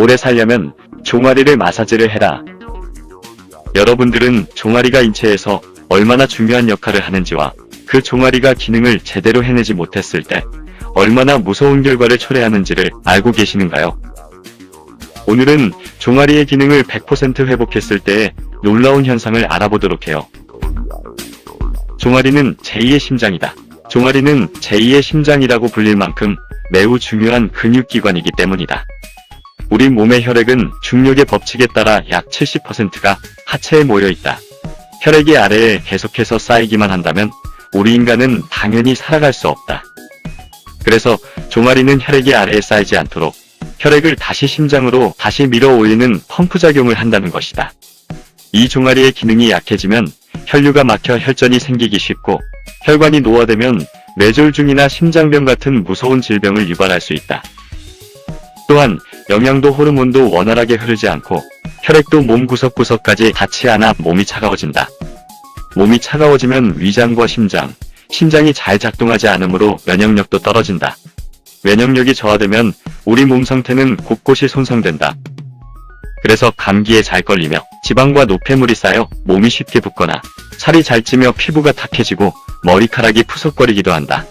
오래 살려면 종아리를 마사지를 해라. 여러분들은 종아리가 인체에서 얼마나 중요한 역할을 하는지와 그 종아리가 기능을 제대로 해내지 못했을 때 얼마나 무서운 결과를 초래하는지를 알고 계시는가요? 오늘은 종아리의 기능을 100% 회복했을 때의 놀라운 현상을 알아보도록 해요. 종아리는 제2의 심장이다. 종아리는 제2의 심장이라고 불릴 만큼 매우 중요한 근육기관이기 때문이다. 우리 몸의 혈액은 중력의 법칙에 따라 약 70%가 하체에 모여있다. 혈액이 아래에 계속해서 쌓이기만 한다면 우리 인간은 당연히 살아갈 수 없다. 그래서 종아리는 혈액이 아래에 쌓이지 않도록 혈액을 다시 심장으로 다시 밀어 올리는 펌프 작용을 한다는 것이다. 이 종아리의 기능이 약해지면 혈류가 막혀 혈전이 생기기 쉽고 혈관이 노화되면 뇌졸중이나 심장병 같은 무서운 질병을 유발할 수 있다. 또한 영양도 호르몬도 원활하게 흐르지 않고 혈액도 몸 구석구석까지 닿지 않아 몸이 차가워진다. 몸이 차가워지면 위장과 심장이 잘 작동하지 않으므로 면역력도 떨어진다. 면역력이 저하되면 우리 몸 상태는 곳곳이 손상된다. 그래서 감기에 잘 걸리며 지방과 노폐물이 쌓여 몸이 쉽게 붓거나 살이 잘 찌며 피부가 탁해지고 머리카락이 푸석거리기도 한다.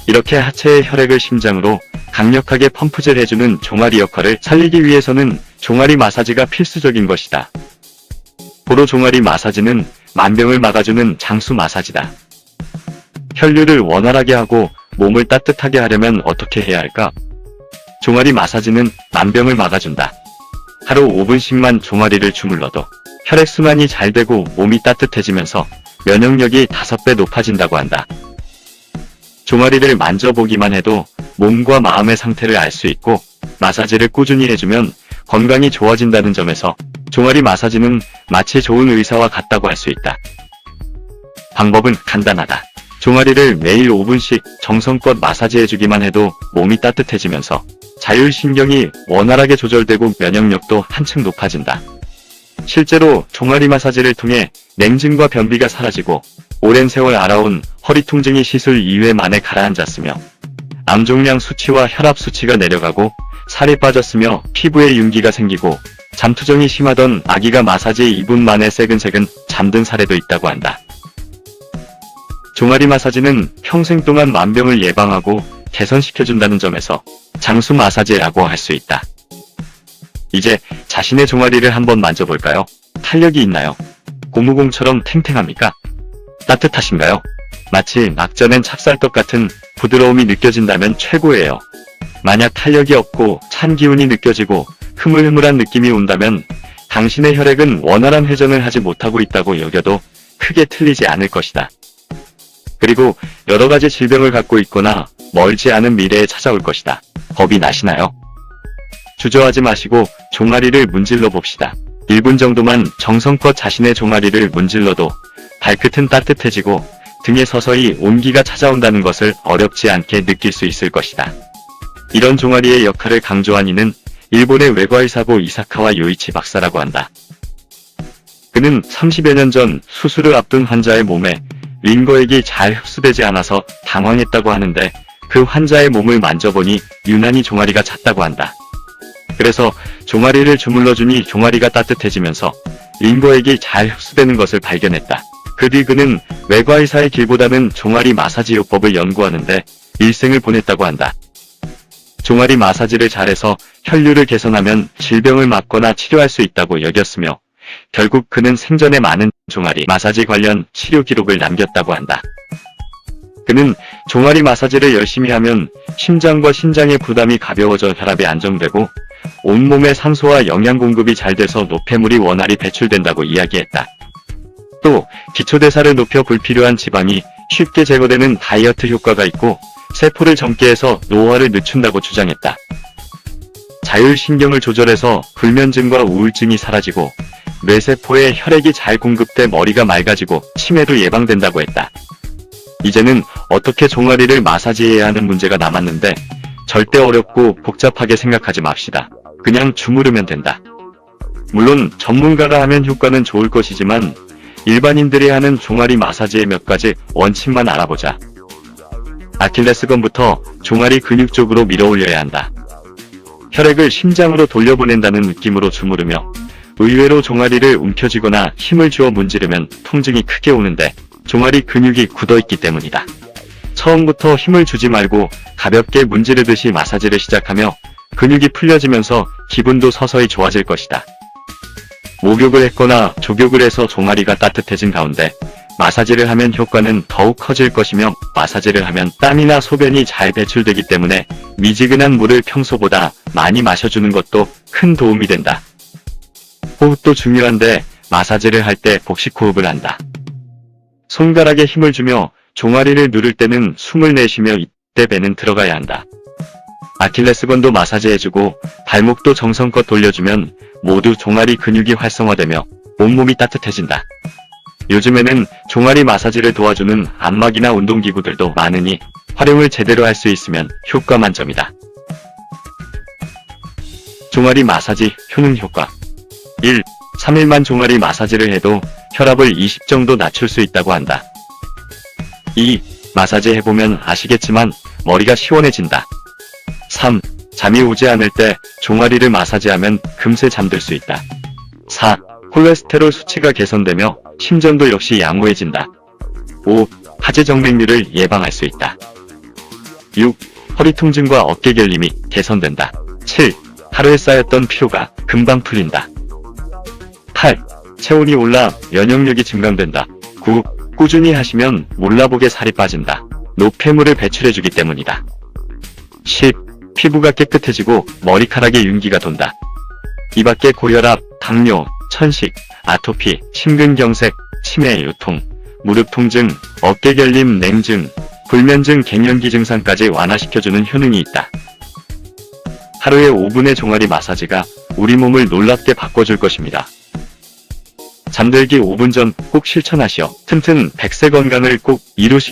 이렇게 하체의 혈액을 심장으로 강력하게 펌프질 해주는 종아리 역할을 살리기 위해서는 종아리 마사지가 필수적인 것이다. 고로 종아리 마사지는 만병을 막아주는 장수 마사지다. 혈류를 원활하게 하고 몸을 따뜻하게 하려면 어떻게 해야 할까? 종아리 마사지는 만병을 막아준다. 하루 5분씩만 종아리를 주물러도 혈액순환이 잘 되고 몸이 따뜻해지면서 면역력이 5배 높아진다고 한다. 종아리를 만져보기만 해도 몸과 마음의 상태를 알 수 있고 마사지를 꾸준히 해주면 건강이 좋아진다는 점에서 종아리 마사지는 마치 좋은 의사와 같다고 할 수 있다. 방법은 간단하다. 종아리를 매일 5분씩 정성껏 마사지해주기만 해도 몸이 따뜻해지면서 자율신경이 원활하게 조절되고 면역력도 한층 높아진다. 실제로 종아리 마사지를 통해 냉증과 변비가 사라지고 오랜 세월 앓아온 허리 통증이 시술 2회 만에 가라앉았으며 암종양 수치와 혈압 수치가 내려가고 살이 빠졌으며 피부에 윤기가 생기고 잠투정이 심하던 아기가 마사지 2분 만에 새근새근 잠든 사례도 있다고 한다. 종아리 마사지는 평생 동안 만병을 예방하고 개선시켜준다는 점에서 장수 마사지라고 할 수 있다. 이제 자신의 종아리를 한번 만져볼까요? 탄력이 있나요? 고무공처럼 탱탱합니까? 따뜻하신가요? 마치 낙져낸 찹쌀떡 같은 부드러움이 느껴진다면 최고예요. 만약 탄력이 없고 찬 기운이 느껴지고 흐물흐물한 느낌이 온다면 당신의 혈액은 원활한 회전을 하지 못하고 있다고 여겨도 크게 틀리지 않을 것이다. 그리고 여러가지 질병을 갖고 있거나 멀지 않은 미래에 찾아올 것이다. 겁이 나시나요? 주저하지 마시고 종아리를 문질러 봅시다. 1분 정도만 정성껏 자신의 종아리를 문질러도 발끝은 따뜻해지고 등에 서서히 온기가 찾아온다는 것을 어렵지 않게 느낄 수 있을 것이다. 이런 종아리의 역할을 강조한 이는 일본의 외과의사고 이사카와 요이치 박사라고 한다. 그는 30여 년 전 수술을 앞둔 환자의 몸에 링거액이 잘 흡수되지 않아서 당황했다고 하는데 그 환자의 몸을 만져보니 유난히 종아리가 찼다고 한다. 그래서 종아리를 주물러주니 종아리가 따뜻해지면서 링거액이 잘 흡수되는 것을 발견했다. 그 뒤 그는 외과의사의 길보다는 종아리 마사지 요법을 연구하는데 일생을 보냈다고 한다. 종아리 마사지를 잘해서 혈류를 개선하면 질병을 막거나 치료할 수 있다고 여겼으며 결국 그는 생전에 많은 종아리 마사지 관련 치료 기록을 남겼다고 한다. 그는 종아리 마사지를 열심히 하면 심장과 신장의 부담이 가벼워져 혈압이 안정되고 온몸의 산소와 영양 공급이 잘 돼서 노폐물이 원활히 배출된다고 이야기했다. 또 기초대사를 높여 불필요한 지방이 쉽게 제거되는 다이어트 효과가 있고 세포를 젊게 해서 노화를 늦춘다고 주장했다. 자율신경을 조절해서 불면증과 우울증이 사라지고 뇌세포에 혈액이 잘 공급돼 머리가 맑아지고 치매도 예방된다고 했다. 이제는 어떻게 종아리를 마사지해야 하는 문제가 남았는데 절대 어렵고 복잡하게 생각하지 맙시다. 그냥 주무르면 된다. 물론 전문가가 하면 효과는 좋을 것이지만 일반인들이 하는 종아리 마사지의 몇 가지 원칙만 알아보자. 아킬레스건부터 종아리 근육 쪽으로 밀어 올려야 한다. 혈액을 심장으로 돌려보낸다는 느낌으로 주무르며 의외로 종아리를 움켜쥐거나 힘을 주어 문지르면 통증이 크게 오는데 종아리 근육이 굳어있기 때문이다. 처음부터 힘을 주지 말고 가볍게 문지르듯이 마사지를 시작하며 근육이 풀려지면서 기분도 서서히 좋아질 것이다. 목욕을 했거나 족욕을 해서 종아리가 따뜻해진 가운데 마사지를 하면 효과는 더욱 커질 것이며 마사지를 하면 땀이나 소변이 잘 배출되기 때문에 미지근한 물을 평소보다 많이 마셔주는 것도 큰 도움이 된다. 호흡도 중요한데 마사지를 할 때 복식호흡을 한다. 손가락에 힘을 주며 종아리를 누를 때는 숨을 내쉬며 이때 배는 들어가야 한다. 아킬레스건도 마사지해주고 발목도 정성껏 돌려주면 모두 종아리 근육이 활성화되며 온몸이 따뜻해진다. 요즘에는 종아리 마사지를 도와주는 안마기나 운동기구들도 많으니 활용을 제대로 할 수 있으면 효과 만점이다. 종아리 마사지 효능 효과 1. 3일만 종아리 마사지를 해도 혈압을 20 정도 낮출 수 있다고 한다. 2. 마사지 해보면 아시겠지만 머리가 시원해진다. 3. 잠이 오지 않을 때 종아리를 마사지하면 금세 잠들 수 있다. 4. 콜레스테롤 수치가 개선되며 심전도 역시 양호해진다. 5. 하지정맥류를 예방할 수 있다. 6. 허리 통증과 어깨 결림이 개선된다. 7. 하루에 쌓였던 피로가 금방 풀린다. 8. 체온이 올라 면역력이 증강된다. 9. 꾸준히 하시면 몰라보게 살이 빠진다. 노폐물을 배출해주기 때문이다. 10. 피부가 깨끗해지고 머리카락에 윤기가 돈다. 이 밖에 고혈압, 당뇨, 천식, 아토피, 심근경색, 치매, 요통, 무릎 통증, 어깨 결림, 냉증, 불면증, 갱년기 증상까지 완화시켜주는 효능이 있다. 하루에 5분의 종아리 마사지가 우리 몸을 놀랍게 바꿔줄 것입니다. 잠들기 5분 전 꼭 실천하시어 튼튼 100세 건강을 꼭 이루시